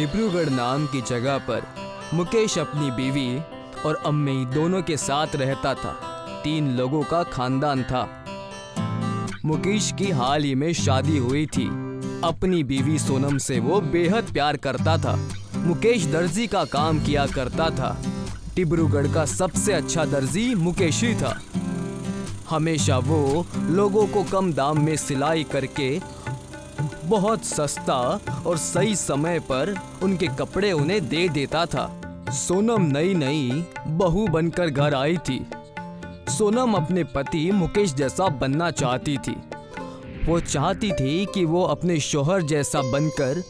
डिब्रूगढ़ नाम की जगह पर मुकेश अपनी बीवी और अम्मी दोनों के साथ रहता था। 3 लोगों का खानदान था। मुकेश की हाल ही में शादी हुई थी। अपनी बीवी सोनम से वो बेहद प्यार करता था। मुकेश दर्जी का काम किया करता था। डिब्रूगढ़ का सबसे अच्छा दर्जी मुकेश ही था। हमेशा वो लोगों को कम दाम में सिलाई करके बहुत सस्ता और सही समय पर उनके कपड़े उन्हें दे देता था। सोनम नई नई बहू बनकर घर आई थी। सोनम अपने पति मुकेश जैसा बनना चाहती थी। वो चाहती थी कि वो अपने शौहर जैसा बनकर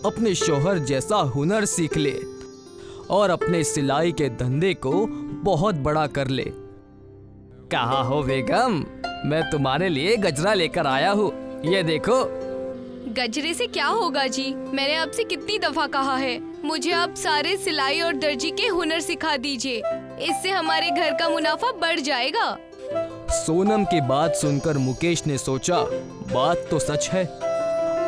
अपने शौहर जैसा हुनर सीख ले और अपने सिलाई के धंधे को बहुत बड़ा कर ले। कहाँ हो बेगम, मैं तुम्हारे लिए गजरा लेकर आया हूँ, ये देखो। गजरे से क्या होगा जी? मैंने आपसे कितनी दफा कहा है, मुझे आप सारे सिलाई और दर्जी के हुनर सिखा दीजिए, इससे हमारे घर का मुनाफा बढ़ जाएगा। सोनम की बात सुनकर मुकेश ने सोचा, बात तो सच है।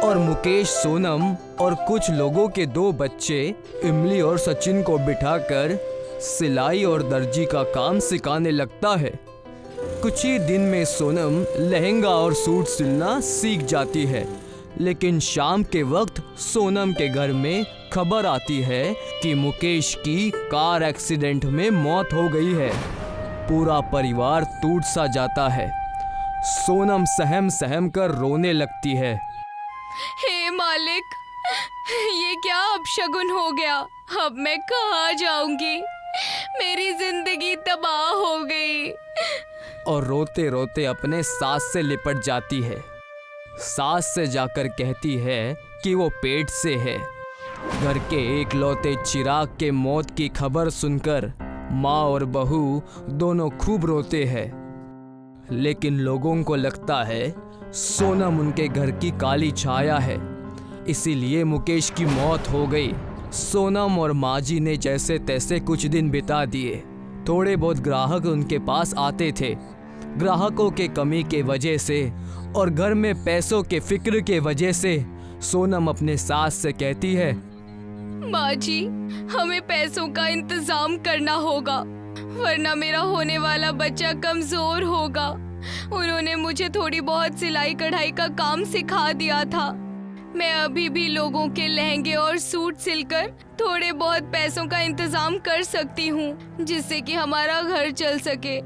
और मुकेश सोनम और कुछ लोगों के 2 बच्चे इमली और सचिन को बिठाकर सिलाई और दर्जी का काम सिखाने लगता है। कुछ ही दिन में सोनम लहंगा और सूट सिलना सीख जाती है। लेकिन शाम के वक्त सोनम के घर में खबर आती है कि मुकेश की कार एक्सीडेंट में मौत हो गई है। पूरा परिवार टूट सा जाता है। सोनम सहम सहम कर रोने लगती है। हे मालिक, ये क्या अपशगुन हो गया? अब मैं कहाँ जाऊंगी? मेरी जिंदगी तबाह हो गई। और रोते रोते अपने सास से लिपट जाती है। सास से जाकर कहती है कि वो पेट से है। घर के एकलौते चिराग के मौत की खबर सुनकर माँ और बहू दोनों खूब रोते हैं। लेकिन लोगों को लगता है सोनम उनके घर की काली छाया है, इसीलिए मुकेश की मौत हो गई। सोनम और माँ जी ने जैसे तैसे कुछ दिन बिता दिए। थोड़े बहुत ग्राहक उनके पास आते थे। ग्राहकों के कमी के वजह से और घर में पैसों के फिक्र के वजह से सोनम अपने सास से कहती है, माँ जी, हमें पैसों का इंतजाम करना होगा, वरना मेरा होने वाला बच्चा कमजोर होगा। उन्होंने मुझे थोड़ी बहुत सिलाई कढ़ाई का काम सिखा दिया था। मैं अभी भी लोगों के लहंगे और सूट सिलकर थोड़े बहुत पैसों का इंतजाम कर सकती हूँ, जिससे कि हमारा घर चल सके।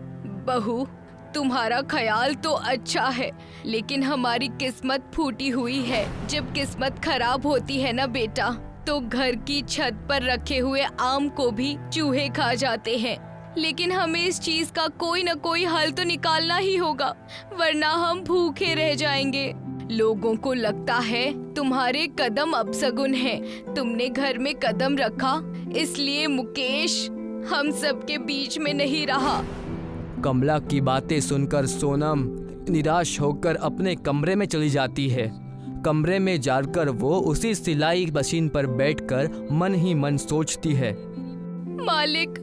बहू, तुम्हारा ख्याल तो अच्छा है, लेकिन हमारी किस्मत फूटी हुई है। जब किस्मत खराब होती है ना बेटा, तो घर की छत पर रखे हुए आम को भी चूहे खा जाते हैं। लेकिन हमें इस चीज का कोई न कोई हल तो निकालना ही होगा, वरना हम भूखे रह जाएंगे। लोगों को लगता है तुम्हारे कदम अपशगुन हैं। तुमने घर में कदम रखा, इसलिए मुकेश हम सबके बीच में नहीं रहा। कमला की बातें सुनकर सोनम निराश होकर अपने कमरे में चली जाती है। कमरे में जाकर वो उसी सिलाई मशीन पर बैठकर मन ही मन सोचती है, मालिक,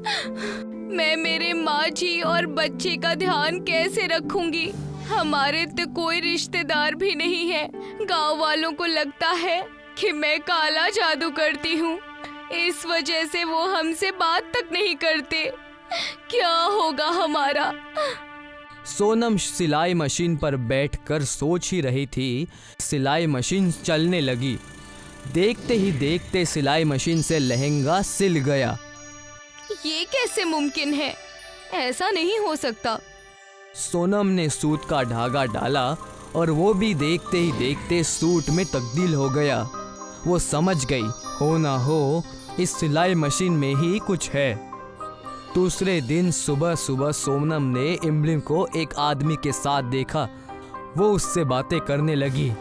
मैं मेरे माँ जी और बच्चे का ध्यान कैसे रखूंगी? हमारे तो कोई रिश्तेदार भी नहीं है। गांव वालों को लगता है कि मैं काला जादू करती हूँ, इस वजह से वो हमसे बात तक नहीं करते। क्या होगा हमारा? सोनम सिलाई मशीन पर बैठकर सोच ही रही थी। सिलाई मशीन चलने लगी। देखते ही देखते सिलाई मशीन से लहंगा सिल गया। ये कैसे मुमकिन है? ऐसा नहीं हो सकता। सोनम ने सूट का धागा डाला और वो भी देखते ही देखते सूट में तब्दील हो गया। वो समझ गई, हो ना हो इस सिलाई मशीन में ही कुछ है। दूसरे दिन सुबह सुबह सोनम ने इमली को एक आदमी के साथ देखा। वो उससे बातें करने लगी।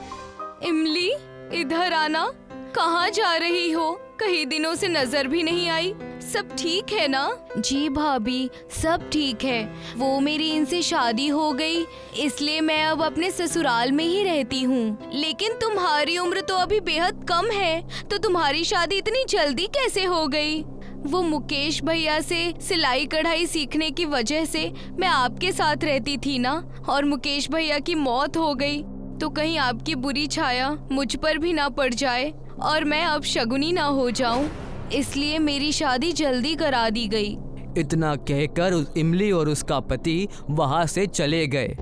इमली, इधर आना। कहाँ जा रही हो? कई दिनों से नजर भी नहीं आई। सब ठीक है ना? जी भाभी, सब ठीक है। वो मेरी इनसे शादी हो गई, इसलिए मैं अब अपने ससुराल में ही रहती हूँ। लेकिन तुम्हारी उम्र तो अभी बेहद कम है, तो तुम्हारी शादी इतनी जल्दी कैसे हो गई? वो मुकेश भैया से सिलाई कढ़ाई सीखने की वजह से मैं आपके साथ रहती थी ना, और मुकेश भैया की मौत हो गई। तो कहीं आपकी बुरी छाया मुझ पर भी ना पड़ जाए और मैं अब शगुनी ना हो जाऊं। इसलिए मेरी शादी जल्दी करा दी गई। इतना कहकर इमली और उसका पति वहां से चले गए।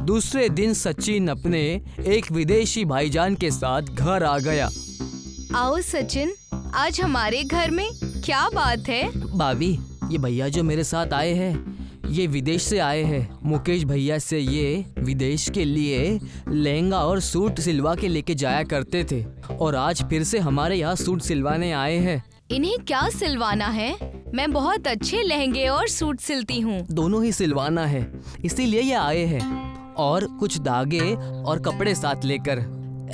दूसरे दिन सचिन अपने एक विदेशी भाईजान के साथ घर आ गया। आओ सचिन, आज हमारे घर में क्या बात है? भाभी, ये भैया जो मेरे साथ आए हैं ये विदेश से आए हैं। मुकेश भैया से ये विदेश के लिए लहंगा और सूट सिलवा के लेके जाया करते थे और आज फिर से हमारे यहाँ सूट सिलवाने आए हैं। इन्हें क्या सिलवाना है? मैं बहुत अच्छे लहंगे और सूट सिलती हूँ। दोनों ही सिलवाना है, इसीलिए ये आए हैं और कुछ धागे और कपड़े साथ लेकर।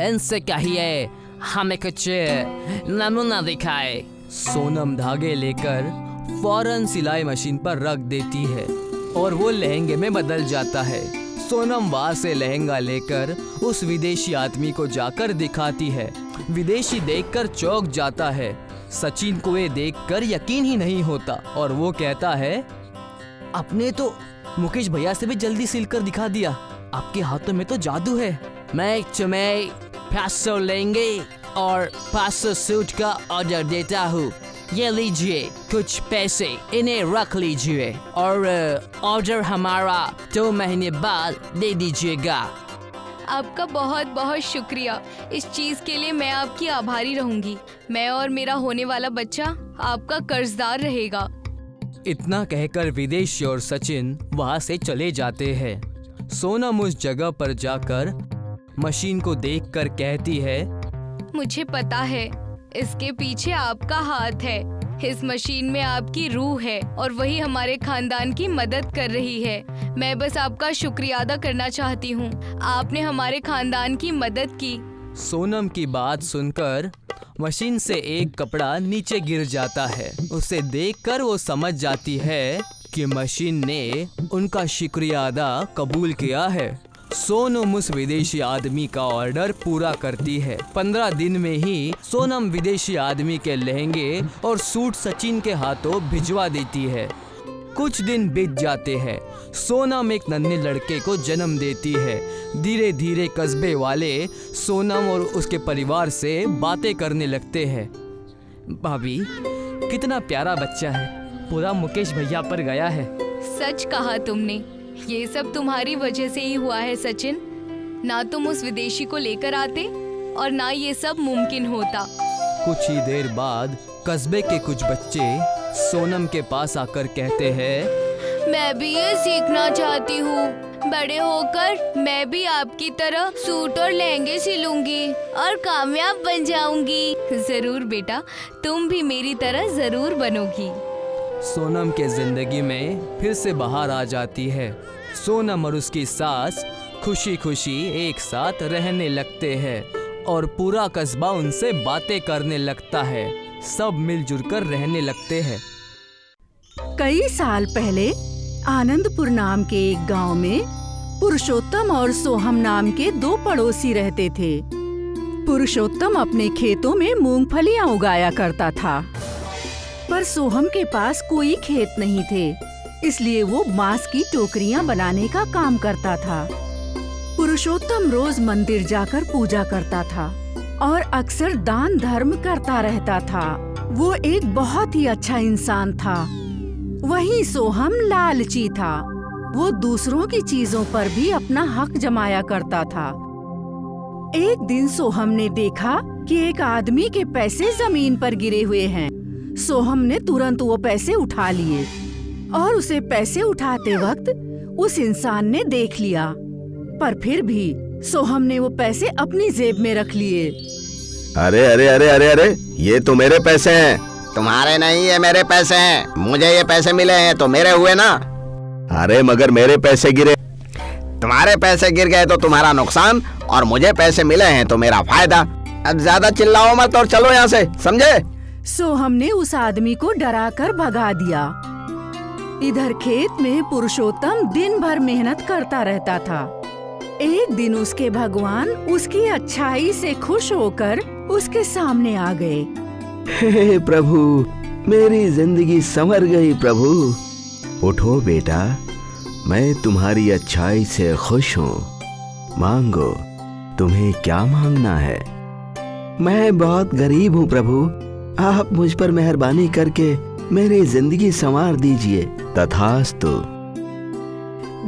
इनसे कहिए हमें कुछ नमूना दिखाए। सोनम धागे लेकर फौरन सिलाई मशीन पर रख देती है और वो लहंगे में बदल जाता है। सोनम वहाँ से लहंगा लेकर उस विदेशी आदमी को जाकर दिखाती है। विदेशी देखकर चौंक जाता है। सचिन को ये देखकर यकीन ही नहीं होता और वो कहता है, आपने तो मुकेश भैया से भी जल्दी सिलकर दिखा दिया। आपके हाथों में तो जादू है। मैं तुम्हें 500 लहंगे और 500 सूट का ऑर्डर देता हूँ। ये लीजिए कुछ पैसे, इन्हें रख लीजिए और ऑर्डर हमारा 2 महीने बाद दे दीजिएगा। आपका बहुत बहुत शुक्रिया। इस चीज के लिए मैं आपकी आभारी रहूंगी। मैं और मेरा होने वाला बच्चा आपका कर्जदार रहेगा। इतना कहकर विदेशी और सचिन वहाँ से चले जाते हैं। सोनम उस जगह पर जाकर मशीन को देखकर कहती है, मुझे पता है इसके पीछे आपका हाथ है। इस मशीन में आपकी रूह है और वही हमारे खानदान की मदद कर रही है। मैं बस आपका शुक्रिया अदा करना चाहती हूँ। आपने हमारे खानदान की मदद की। सोनम की बात सुनकर मशीन से एक कपड़ा नीचे गिर जाता है। उसे देखकर वो समझ जाती है कि मशीन ने उनका शुक्रिया अदा कबूल किया है। सोनम उस विदेशी आदमी का ऑर्डर पूरा करती है। 15 दिन में ही सोनम विदेशी आदमी के लहंगे और सूट सचिन के हाथों भिजवा देती है। कुछ दिन बीत जाते हैं। सोनम एक नन्हे लड़के को जन्म देती है। धीरे धीरे कस्बे वाले सोनम और उसके परिवार से बातें करने लगते हैं। भाभी, कितना प्यारा बच्चा है, पूरा मुकेश भैया पर गया है। सच कहा तुमने। ये सब तुम्हारी वजह से ही हुआ है सचिन। ना तुम उस विदेशी को लेकर आते और ना ये सब मुमकिन होता। कुछ ही देर बाद कस्बे के कुछ बच्चे सोनम के पास आकर कहते हैं, मैं भी ये सीखना चाहती हूँ। बड़े होकर मैं भी आपकी तरह सूट और लहंगे सिलूंगी और कामयाब बन जाऊंगी। जरूर बेटा, तुम भी मेरी तरह जरूर बनोगी। सोनम के जिंदगी में फिर से बाहर आ जाती है। सोनम और उसकी सास खुशी खुशी एक साथ रहने लगते हैं और पूरा कस्बा उनसे बातें करने लगता है। सब मिलजुल कर रहने लगते हैं। कई साल पहले आनंदपुर नाम के एक गांव में पुरुषोत्तम और सोहम नाम के 2 पड़ोसी रहते थे। पुरुषोत्तम अपने खेतों में मूंगफलियां उगाया करता था, पर सोहम के पास कोई खेत नहीं थे, इसलिए वो बांस की टोकरियां बनाने का काम करता था। पुरुषोत्तम रोज मंदिर जाकर पूजा करता था और अक्सर दान धर्म करता रहता था। वो एक बहुत ही अच्छा इंसान था। वहीं सोहम लालची था। वो दूसरों की चीजों पर भी अपना हक जमाया करता था। एक दिन सोहम ने देखा कि एक आदमी के पैसे जमीन पर गिरे हुए हैं। सोहम ने तुरंत वो पैसे उठा लिए और उसे पैसे उठाते वक्त उस इंसान ने देख लिया, पर फिर भी सोहम ने वो पैसे अपनी जेब में रख लिए। अरे अरे अरे अरे अरे, ये तो मेरे पैसे हैं। तुम्हारे नहीं, ये मेरे पैसे हैं। मुझे ये पैसे मिले हैं तो मेरे हुए ना। अरे मगर मेरे पैसे गिरे। तुम्हारे पैसे गिर गए तो तुम्हारा नुकसान और मुझे पैसे मिले हैं तो मेरा फायदा। अब ज्यादा चिल्लाओ मत और चलो यहाँ से, समझे? सोहम ने उस आदमी को डराकर भगा दिया। इधर खेत में पुरुषोत्तम दिन भर मेहनत करता रहता था। एक दिन उसके भगवान उसकी अच्छाई से खुश होकर उसके सामने आ गए। हे प्रभु, मेरी जिंदगी संवर गई प्रभु। उठो बेटा, मैं तुम्हारी अच्छाई से खुश हूँ। मांगो, तुम्हें क्या मांगना है? मैं बहुत गरीब हूँ प्रभु, आप मुझ पर मेहरबानी करके मेरी जिंदगी संवार दीजिए। तथास्तु।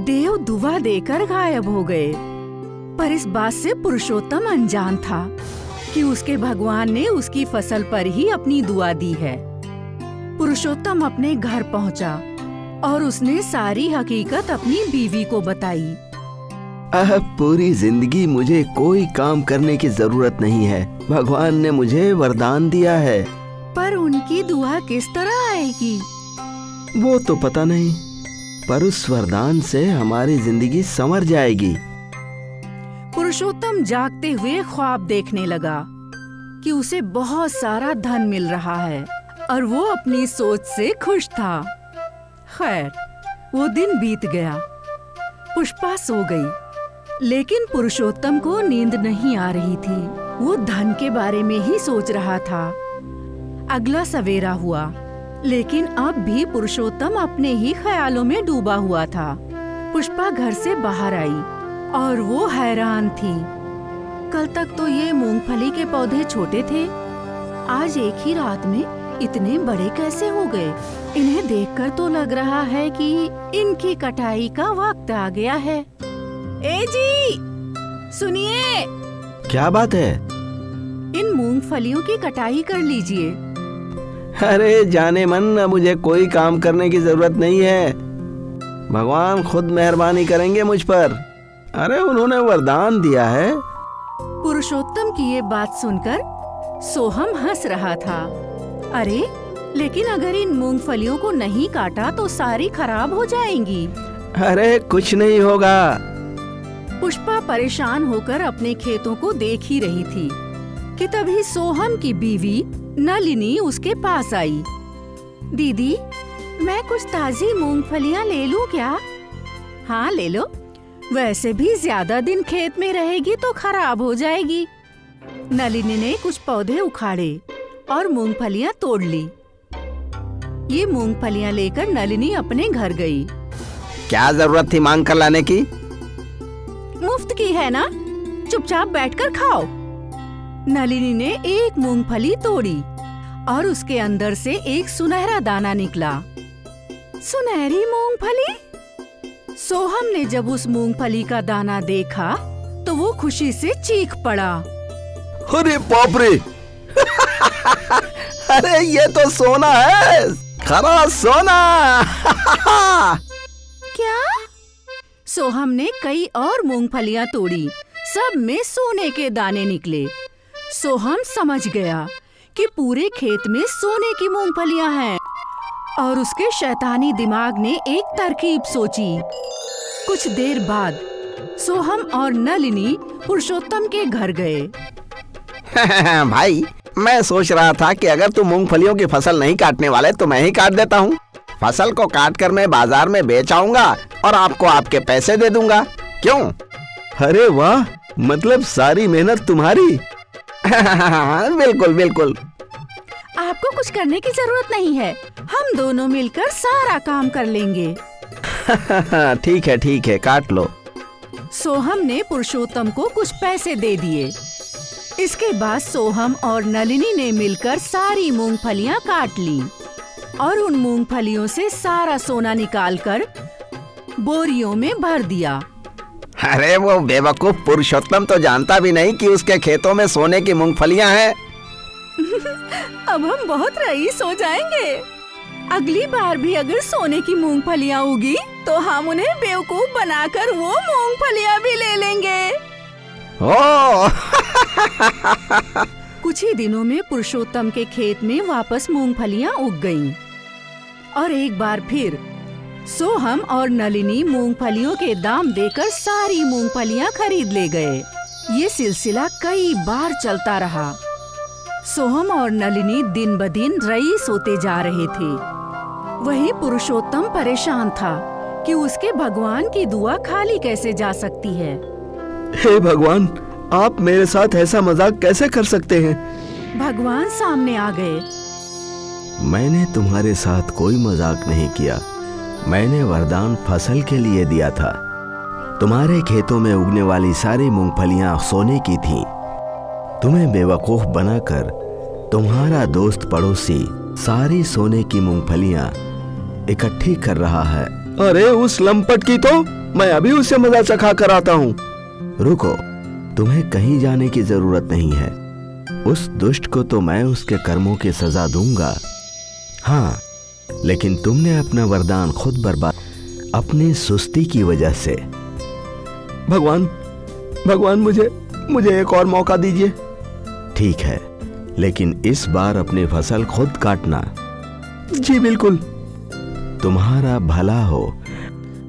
देव दुआ देकर गायब हो गए, पर इस बात से पुरुषोत्तम अनजान था कि उसके भगवान ने उसकी फसल पर ही अपनी दुआ दी है। पुरुषोत्तम अपने घर पहुंचा और उसने सारी हकीकत अपनी बीवी को बताई। अब पूरी जिंदगी मुझे कोई काम करने की जरूरत नहीं है, भगवान ने मुझे वरदान दिया है। पर उनकी दुआ किस तरह आएगी? वो तो पता नहीं, पर उस वरदान से हमारी जिंदगी संवर जाएगी। पुरुषोत्तम जागते हुए ख्वाब देखने लगा कि उसे बहुत सारा धन मिल रहा है और वो अपनी सोच से खुश था। खैर, वो दिन बीत गया। पुष्पा सो गई, लेकिन पुरुषोत्तम को नींद नहीं आ रही थी। वो धन के बारे में ही सोच रहा था। अगला सवेरा हुआ, लेकिन अब भी पुरुषोत्तम अपने ही ख्यालों में डूबा हुआ था। पुष्पा घर से बाहर आई और वो हैरान थी। कल तक तो ये मूंगफली के पौधे छोटे थे, आज एक ही रात में इतने बड़े कैसे हो गए? इन्हें देखकर तो लग रहा है कि इनकी कटाई का वक्त आ गया है। ए जी, सुनिए। क्या बात है? इन मूंगफलियों की कटाई कर लीजिए। अरे जाने मन, मुझे कोई काम करने की जरूरत नहीं है, भगवान खुद मेहरबानी करेंगे मुझ पर। अरे उन्होंने वरदान दिया है। पुरुषोत्तम की ये बात सुनकर सोहम हंस रहा था। अरे लेकिन अगर इन मूंगफलियों को नहीं काटा तो सारी खराब हो जाएंगी। अरे कुछ नहीं होगा। पुष्पा परेशान होकर अपने खेतों को देख ही रही थी कि तभी सोहम की बीवी नलिनी उसके पास आई। दीदी, मैं कुछ ताजी मूंगफलियाँ ले लूं क्या? हाँ ले लो, वैसे भी ज्यादा दिन खेत में रहेगी तो खराब हो जाएगी। नलिनी ने कुछ पौधे उखाड़े और मूंगफलियाँ तोड़ ली। ये मूंगफलियाँ लेकर नलिनी अपने घर गई। क्या जरूरत थी मांग कर लाने की? मुफ्त की है ना, चुपचाप बैठकर खाओ। नलिनी ने एक मूंगफली तोड़ी और उसके अंदर से एक सुनहरा दाना निकला। सुनहरी मूंगफली? सोहम ने जब उस मूंगफली का दाना देखा तो वो खुशी से चीख पड़ा। अरे बाप रे! अरे ये तो सोना है, खरा सोना! क्या? सोहम ने कई और मूंगफलियाँ तोड़ी, सब में सोने के दाने निकले। सोहम समझ गया कि पूरे खेत में सोने की मूंगफलियाँ हैं और उसके शैतानी दिमाग ने एक तरकीब सोची। कुछ देर बाद सोहम और नलिनी पुरुषोत्तम के घर गए। भाई, मैं सोच रहा था कि अगर तुम मूंगफलियों की फसल नहीं काटने वाले तो मैं ही काट देता हूँ। फसल को काट कर मैं बाजार में बेच आऊंगा और आपको आपके पैसे दे दूंगा। क्यों? अरे वाह, मतलब सारी मेहनत तुम्हारी। बिल्कुल बिल्कुल। आपको कुछ करने की जरूरत नहीं है, हम दोनों मिलकर सारा काम कर लेंगे। ठीक है, काट लो। सोहम ने पुरुषोत्तम को कुछ पैसे दे दिए। इसके बाद सोहम और नलिनी ने मिलकर सारी मूंगफलियाँ काट ली और उन मूंगफलियों से सारा सोना निकालकर बोरियों में भर दिया। अरे वो बेवकूफ पुरुषोत्तम तो जानता भी नहीं कि उसके खेतों में सोने की मूंगफलियाँ हैं। अब हम बहुत रईस हो जाएंगे। अगली बार भी अगर सोने की मूंगफलियाँ उगी तो हम उन्हें बेवकूफ बनाकर वो मूंगफलियाँ भी ले लेंगे। ओह! कुछ ही दिनों में पुरुषोत्तम के खेत में वापस मूंगफलियाँ उग गईं। और एक बार फिर सोहम और नलिनी मूंगफलियों के दाम देकर सारी मूंगफलियाँ खरीद ले गए। ये सिलसिला कई बार चलता रहा। सोहम और नलिनी दिन ब दिन रईस होते जा रहे थे। वहीं पुरुषोत्तम परेशान था कि उसके भगवान की दुआ खाली कैसे जा सकती है। हे भगवान, आप मेरे साथ ऐसा मजाक कैसे कर सकते हैं? भगवान सामने आ गए। मैंने तुम्हारे साथ कोई मजाक नहीं किया। मैंने वरदान फसल के लिए दिया था। तुम्हारे खेतों में उगने वाली सारी मूंगफलियां सोने की थीं। तुम्हें बेवकूफ बनाकर तुम्हारा दोस्त पड़ोसी सारी सोने की मूंगफलियां इकट्ठी कर रहा है। अरे उस लंपट की तो मैं अभी उससे मजा चखा कर आता हूँ। रुको, तुम्हें कहीं जाने की जरूरत नहीं है। उस दुष्ट को तो मैं उसके कर्मों की सजा दूंगा। हाँ, लेकिन तुमने अपना वरदान खुद बर्बाद अपनी सुस्ती की वजह से। भगवान मुझे एक और मौका दीजिए। ठीक है, लेकिन इस बार अपनी फसल खुद काटना। जी बिल्कुल। तुम्हारा भला हो।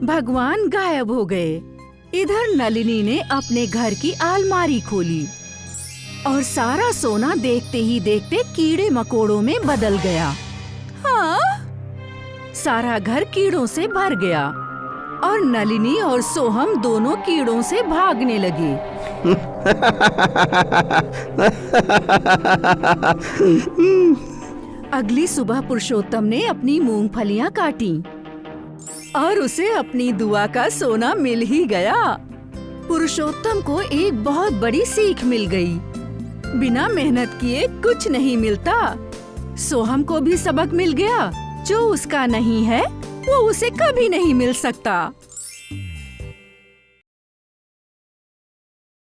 भगवान गायब हो गए। इधर नलिनी ने अपने घर की अलमारी खोली और सारा सोना देखते ही देखते कीड़े मकोड़ों में बदल गया। हाँ, सारा घर कीड़ों से भर गया और नलिनी और सोहम दोनों कीड़ों से भागने लगे। अगली सुबह पुरुषोत्तम ने अपनी मूंगफलियां काटी और उसे अपनी दुआ का सोना मिल ही गया। पुरुषोत्तम को एक बहुत बड़ी सीख मिल गई। बिना मेहनत किए कुछ नहीं मिलता। सोहम को भी सबक मिल गया, जो उसका नहीं है वो उसे कभी नहीं मिल सकता।